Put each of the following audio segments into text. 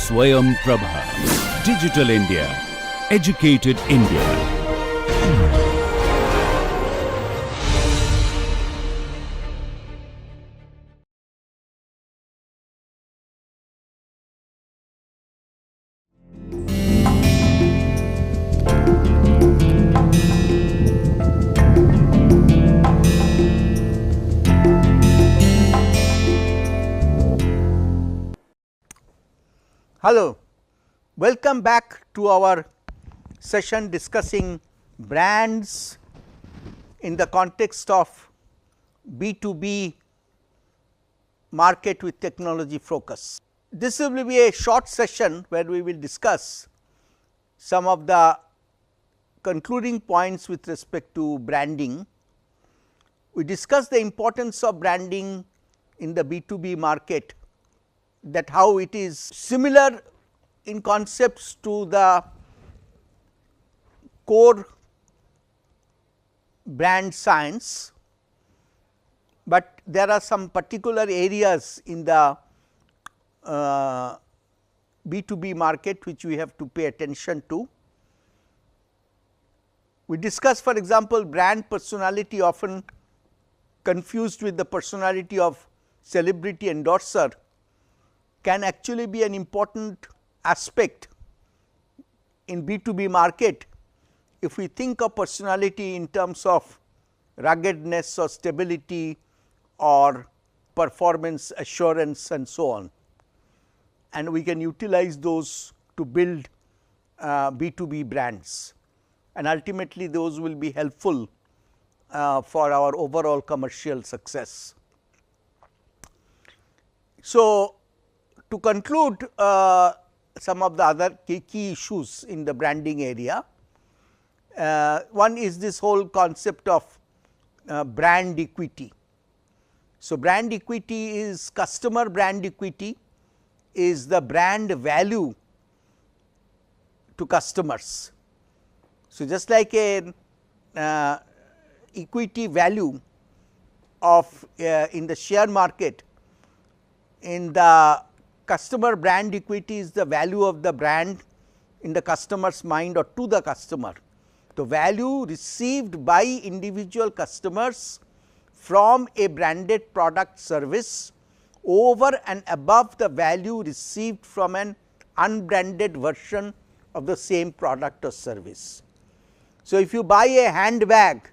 SwayamPrabha. Digital India. Educated India. Hello, welcome back to our session discussing brands in the context of B2B market with technology focus. This will be a short session where we will discuss some of the concluding points with respect to branding. We discussed the importance of branding in the B2B market, that how it is similar in concepts to the core brand science, but there are some particular areas in the B2B market which we have to pay attention to. We discussed, for example, brand personality, often confused with the personality of celebrity endorser, can actually be an important aspect in B2B market if we think of personality in terms of ruggedness or stability or performance assurance and so on, and we can utilize those to build B2B brands, and ultimately those will be helpful for our overall commercial success. So, to conclude some of the other key issues in the branding area, one is this whole concept of brand equity. So, brand equity is customer brand equity is the brand value to customers. So, just like a equity value of in the share market, in the customer brand equity is the value of the brand in the customer's mind or to the customer. The value received by individual customers from a branded product service over and above the value received from an unbranded version of the same product or service. So, if you buy a handbag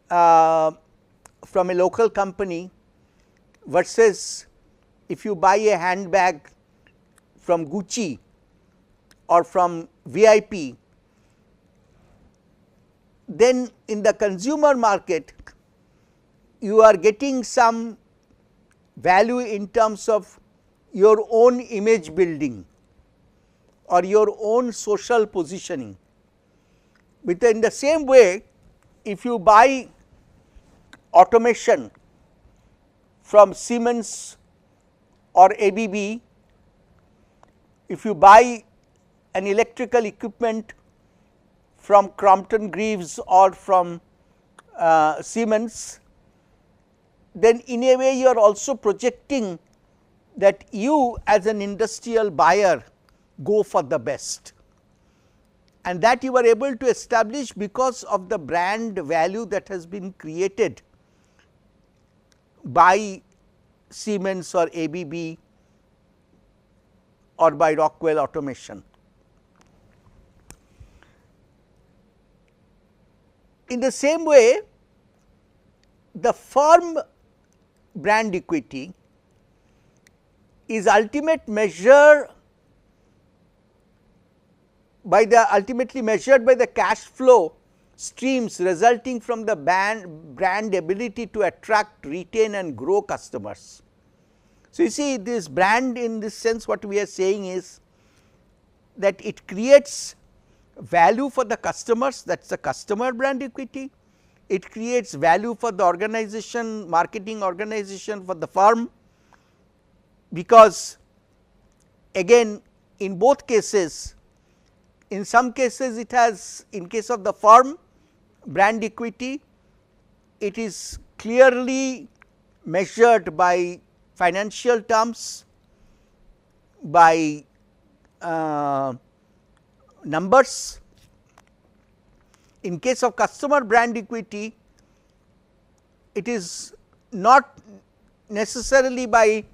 from a local company versus if you buy a handbag from Gucci or from VIP, then in the consumer market you are getting some value in terms of your own image building or your own social positioning. In the same way, if you buy automation from Siemens or ABB, if you buy an electrical equipment from Crompton Greaves or from Siemens, then in a way you are also projecting that you as an industrial buyer go for the best, and that you are able to establish because of the brand value that has been created by Siemens or ABB or by Rockwell Automation. In the same way, the firm brand equity is ultimately measured by the cash flow streams resulting from the brand ability to attract, retain and grow customers. So, you see this brand, in this sense what we are saying is that it creates value for the customers, that is the customer brand equity. It creates value for the organization, marketing organization, for the firm, because again in both cases, in some cases it has, in case of the firm brand equity, it is clearly measured by financial terms, by numbers. In case of customer brand equity, it is not necessarily by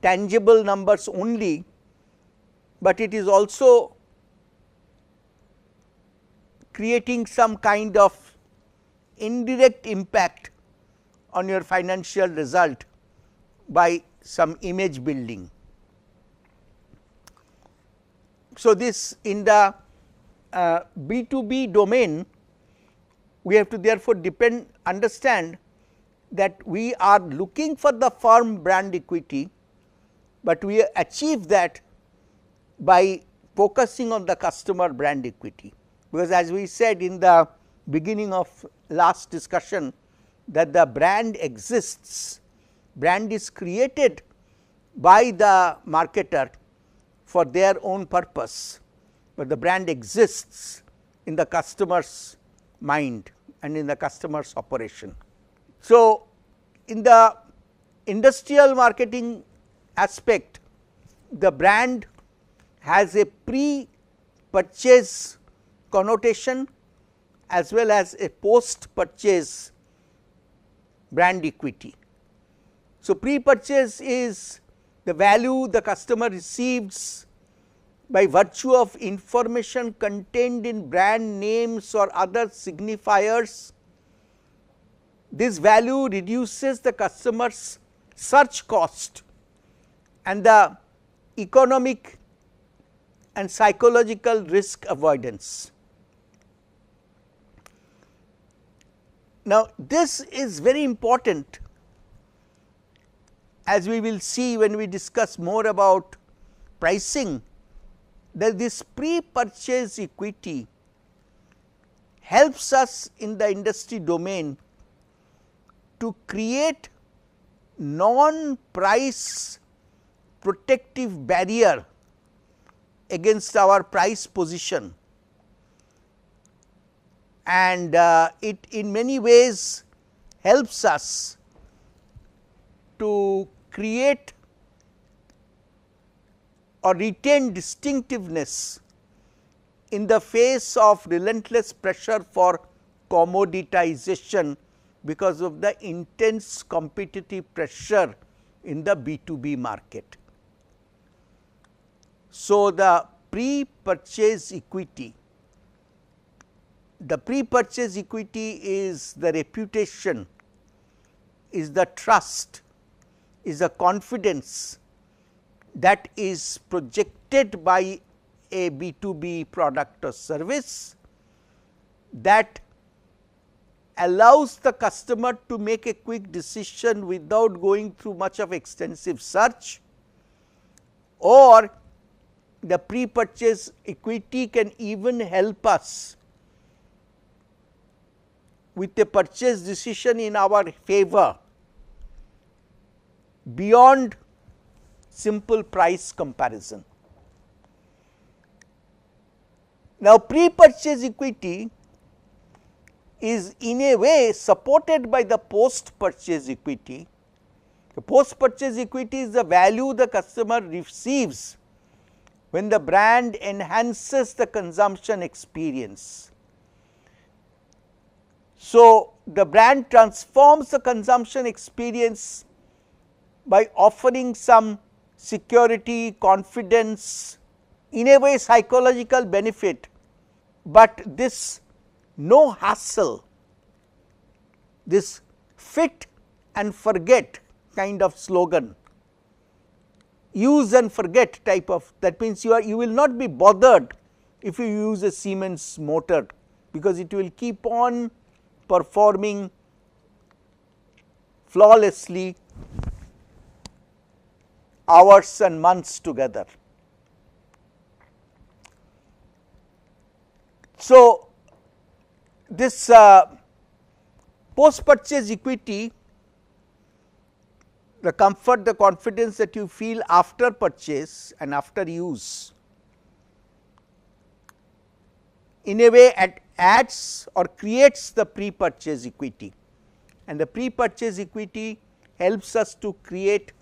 tangible numbers only, but it is also creating some kind of indirect impact on your financial result by some image building. So, this in the B2B domain, we have to therefore understand that we are looking for the firm brand equity, but we achieve that by focusing on the customer brand equity, because as we said in the beginning of last discussion that the brand exists, brand is created by the marketer for their own purpose, but the brand exists in the customer's mind and in the customer's operation. So, in the industrial marketing aspect, the brand has a pre-purchase connotation as well as a post-purchase brand equity. So, pre-purchase is the value the customer receives by virtue of information contained in brand names or other signifiers. This value reduces the customer's search cost and the economic and psychological risk avoidance. Now, this is very important, as we will see when we discuss more about pricing, that this pre-purchase equity helps us in the industry domain to create non-price protective barrier against our price position, and it in many ways helps us to create or retain distinctiveness in the face of relentless pressure for commoditization because of the intense competitive pressure in the B2B market. So, the pre-purchase equity, is the reputation, is the trust, is the confidence that is projected by a B2B product or service that allows the customer to make a quick decision without going through much of extensive search, or the pre-purchase equity can even help us with a purchase decision in our favor beyond simple price comparison. Now, pre-purchase equity is in a way supported by the post-purchase equity. The post-purchase equity is the value the customer receives when the brand enhances the consumption experience. So, the brand transforms the consumption experience by offering some security, confidence, in a way psychological benefit, but this no hassle, this fit and forget kind of slogan, use and forget type of, that means you will not be bothered if you use a Siemens motor, because it will keep on performing flawlessly hours and months together. So, this post-purchase equity, the comfort, the confidence that you feel after purchase and after use, in a way adds or creates the pre-purchase equity, and the pre-purchase equity helps us to create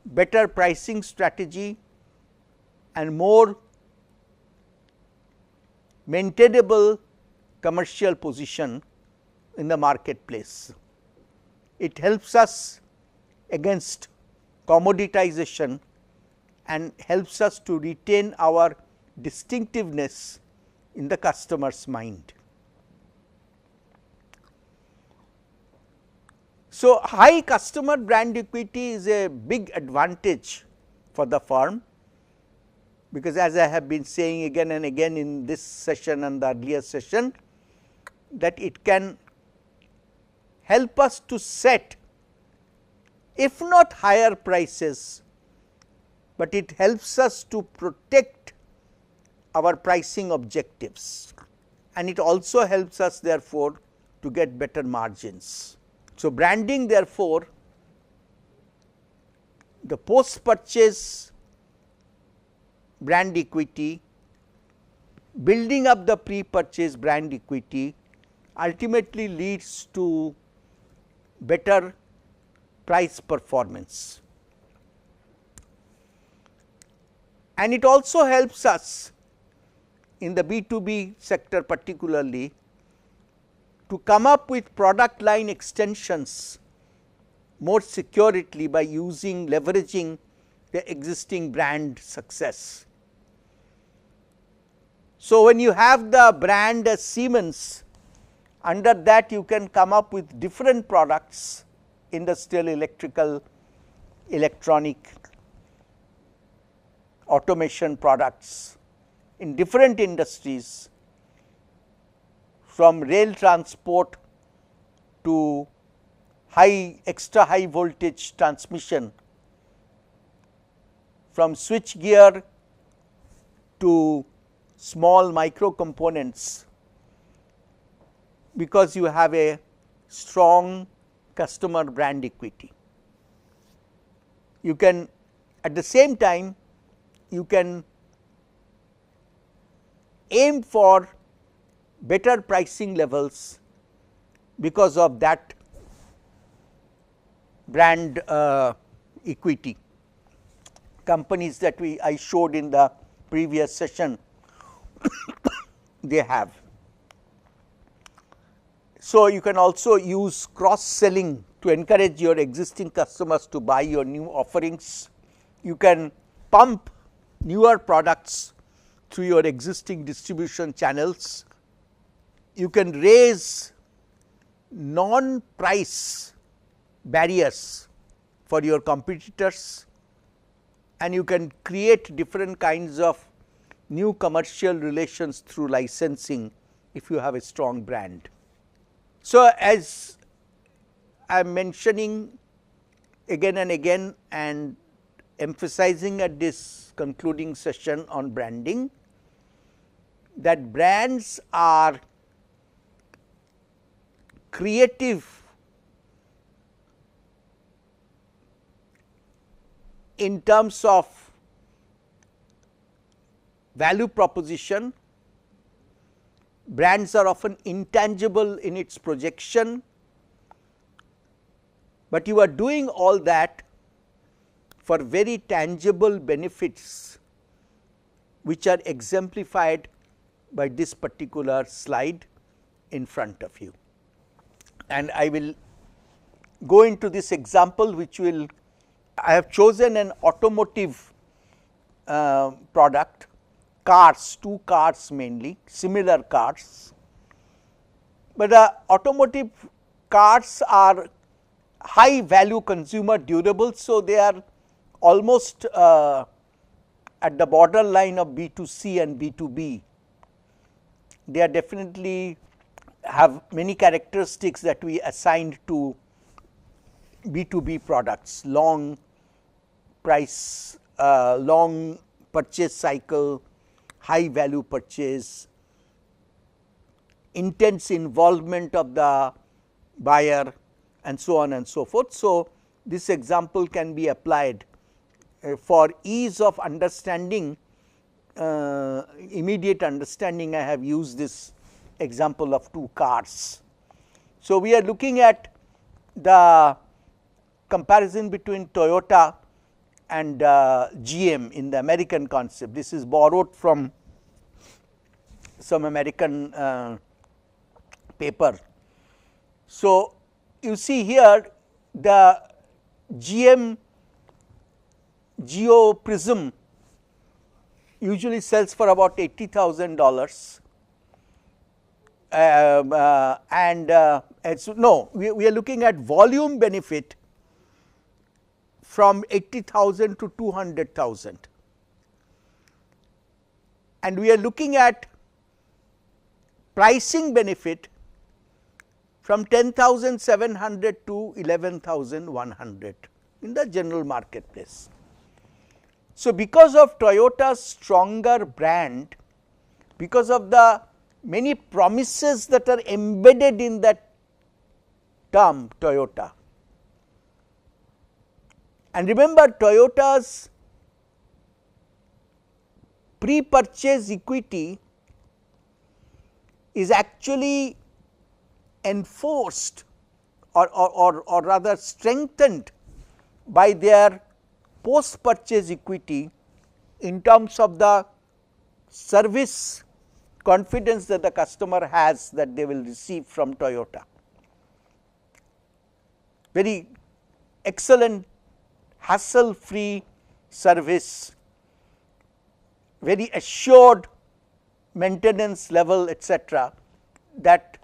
better pricing strategy and more maintainable commercial position in the marketplace. It helps us against commoditization and helps us to retain our distinctiveness in the customer's mind. So, high customer brand equity is a big advantage for the firm, because as I have been saying again and again in this session and the earlier session, that it can help us to set, if not higher prices, but it helps us to protect our pricing objectives, and it also helps us therefore to get better margins. So, branding therefore, the post purchase brand equity, building up the pre purchase brand equity ultimately leads to better price performance. And it also helps us in the B2B sector particularly to come up with product line extensions more securely by leveraging the existing brand success. So, when you have the brand as Siemens, under that you can come up with different products, industrial, electrical, electronic, automation products in different industries, from rail transport to extra high voltage transmission, from switch gear to small micro components, because you have a strong customer brand equity. You can at the same time you can aim for better pricing levels because of that brand equity. Companies that I showed in the previous session they have. So, you can also use cross selling to encourage your existing customers to buy your new offerings. You can pump newer products through your existing distribution channels. You can raise non-price barriers for your competitors, and you can create different kinds of new commercial relations through licensing if you have a strong brand. So, as I am mentioning again and again and emphasizing at this concluding session on branding, that brands are creative in terms of value proposition. Brands are often intangible in its projection, but you are doing all that for very tangible benefits which are exemplified by this particular slide in front of you. And I will go into this example, which will, I have chosen an automotive product, cars, two cars mainly, similar cars, but the automotive cars are high value consumer durables. So, they are almost at the borderline of B2C and B2B. They are definitely have many characteristics that we assigned to B2B products: long price, long purchase cycle, high value purchase, intense involvement of the buyer, and so on and so forth. So, this example can be applied for ease of understanding, immediate understanding. I have used this example of two cars. So, we are looking at the comparison between Toyota and GM in the American concept. This is borrowed from some American paper. So, you see here the GM Geo Prism usually sells for about $80,000, and so no, we are looking at volume benefit from 80,000 to 200,000, and we are looking at pricing benefit from 10,700 to 11,100 in the general marketplace. So, because of Toyota's stronger brand, because of the many promises that are embedded in that term Toyota, and remember Toyota's pre-purchase equity is actually enforced or rather strengthened by their post purchase equity in terms of the service confidence that the customer has that they will receive from Toyota. Very excellent hassle free service, very assured maintenance level, etc., that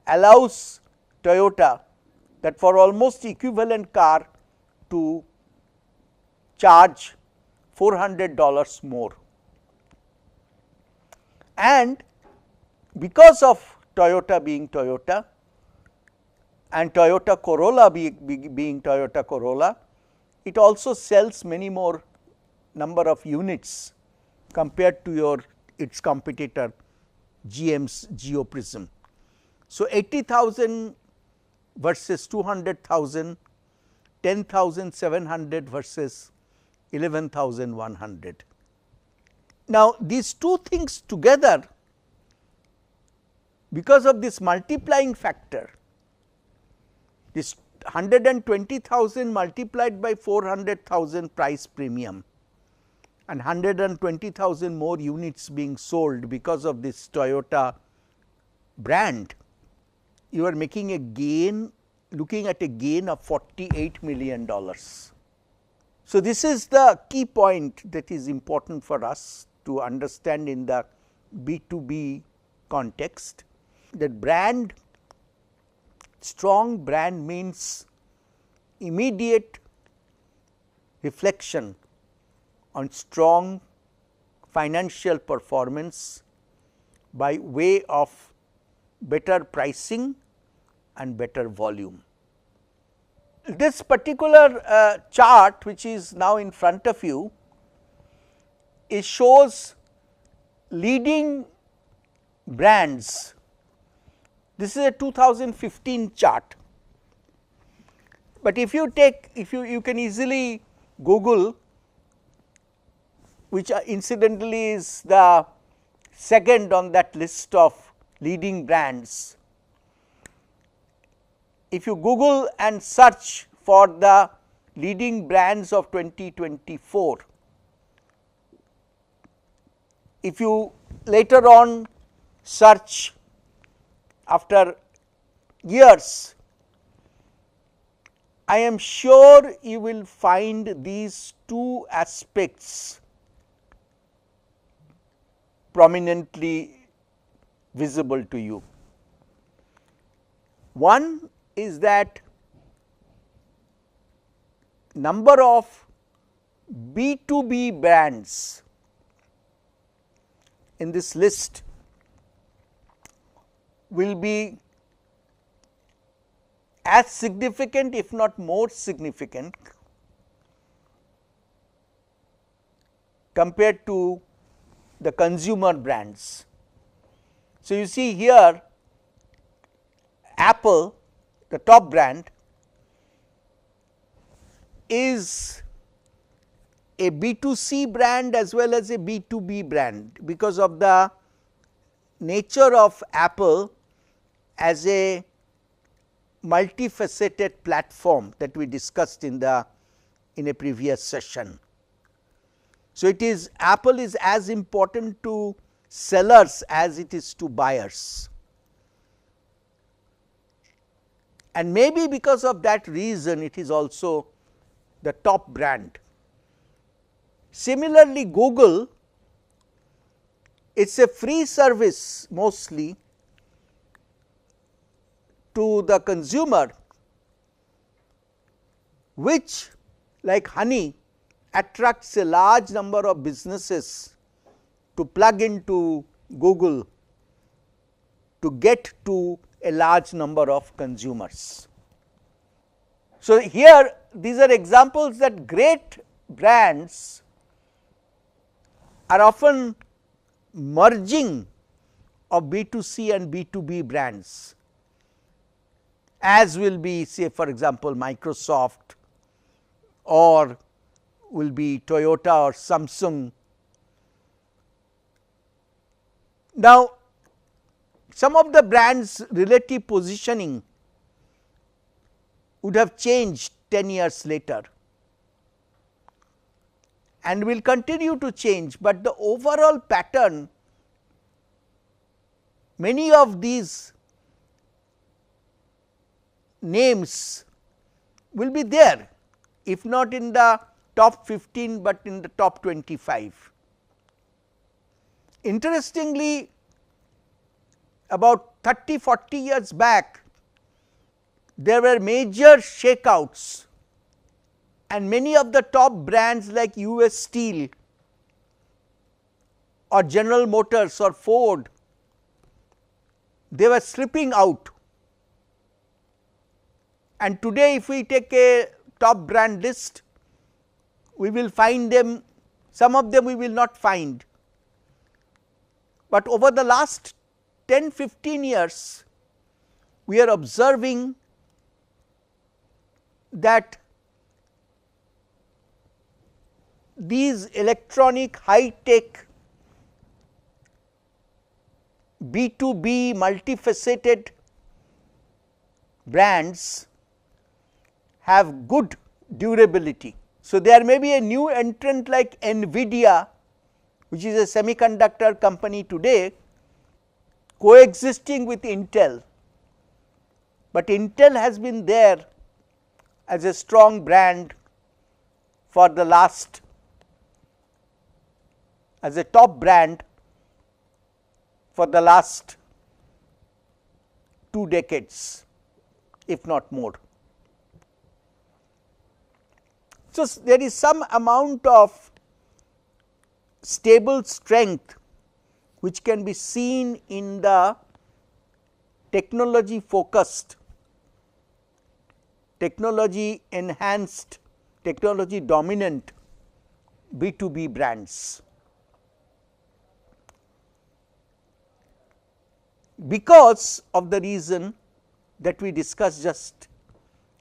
allows Toyota that for almost equivalent car to charge $400 more. And because of Toyota being Toyota and Toyota Corolla being Toyota Corolla, it also sells many more number of units compared to its competitor GM's Geo Prism. So, 80,000 versus 200,000, 10,700 versus 11,100. Now, these two things together, because of this multiplying factor, this 120,000 multiplied by 400,000 price premium and 120,000 more units being sold because of this Toyota brand, you are making a gain, looking at a gain of $48 million. So, this is the key point that is important for us to understand in the B2B context, that brand, strong brand means immediate reflection on strong financial performance by way of better pricing and better volume. This particular chart, which is now in front of you, it shows leading brands. This is a 2015 chart, but if you take, you can easily Google, which incidentally is the second on that list of leading brands. If you Google and search for the leading brands of 2024, if you later on search after years, I am sure you will find these two aspects prominently visible to you. One is that number of B2B brands in this list will be as significant, if not more significant, compared to the consumer brands. So, you see here Apple, the top brand, is a B2C brand as well as a B2B brand, because of the nature of Apple as a multifaceted platform that we discussed in the in a previous session. So, it is Apple is as important to sellers as it is to buyers, and maybe because of that reason it is also the top brand. Similarly, Google, it is a free service mostly to the consumer, which like honey attracts a large number of businesses to plug into Google to get to a large number of consumers. So, here these are examples that great brands are often merging of B2C and B2B brands, as will be say for example, Microsoft or will be Toyota or Samsung. Now, some of the brands' relative positioning would have changed 10 years later and will continue to change, but the overall pattern, many of these names will be there, if not in the top 15, but in the top 25. Interestingly, about 30-40 years back, there were major shakeouts, and many of the top brands like US Steel or General Motors or Ford, they were slipping out. And today if we take a top brand list, we will find them, some of them we will not find. But over the last 10-15 years, we are observing that these electronic high-tech B2B multifaceted brands have good durability. So, there may be a new entrant like NVIDIA, which is a semiconductor company today, coexisting with Intel, but Intel has been there as a strong brand for the last, as a top brand for the last 2 decades, if not more. So, there is some amount of stable strength which can be seen in the technology focused, technology enhanced, technology dominant B2B brands. Because of the reason that we discussed just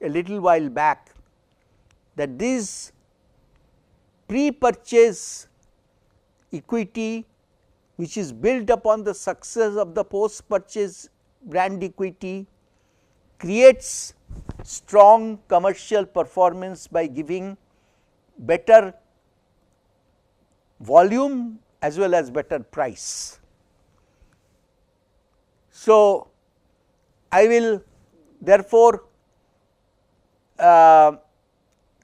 a little while back, that this pre-purchase equity, which is built upon the success of the post-purchase brand equity, creates strong commercial performance by giving better volume as well as better price. So, I will therefore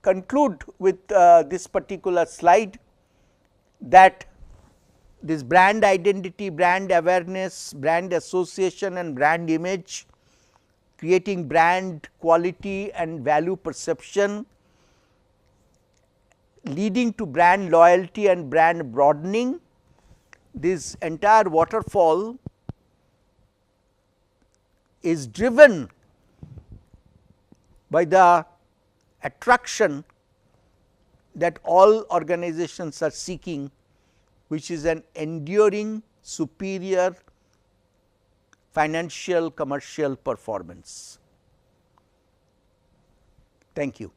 conclude with this particular slide, that this brand identity, brand awareness, brand association and brand image, creating brand quality and value perception, leading to brand loyalty and brand broadening. This entire waterfall is driven by the attraction that all organizations are seeking, which is an enduring superior financial commercial performance. Thank you.